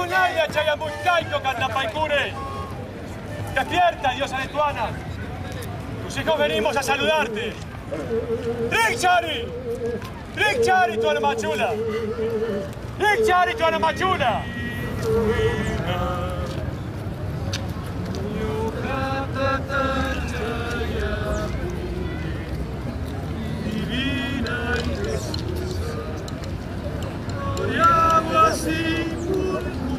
Kunaya Chayamuntaiko Catlapaicure. Despierta, diosa de Tuana. Tus hijos venimos a saludarte. ¡Richari! ¡Richari, tu machula! ¡Richari, tu machula! Divina y agua sin purpuriquina,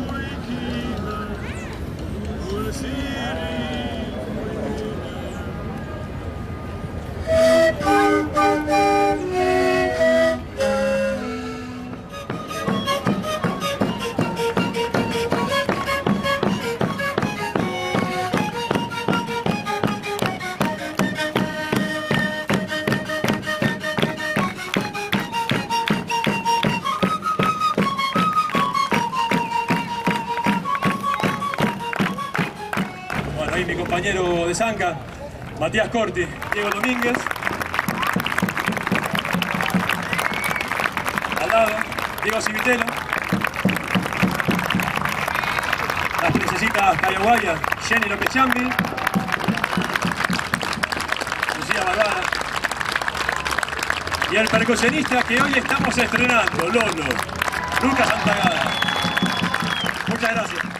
Ahí mi compañero de Zanca, Matías Corti, Diego Domínguez. Al lado, Diego Civitelo. Las princesitas Cayaguaya, Jenny López Chambi. Lucía Barbara. Y el percusionista que hoy estamos estrenando, Lolo, Lucas Santagada. Muchas gracias.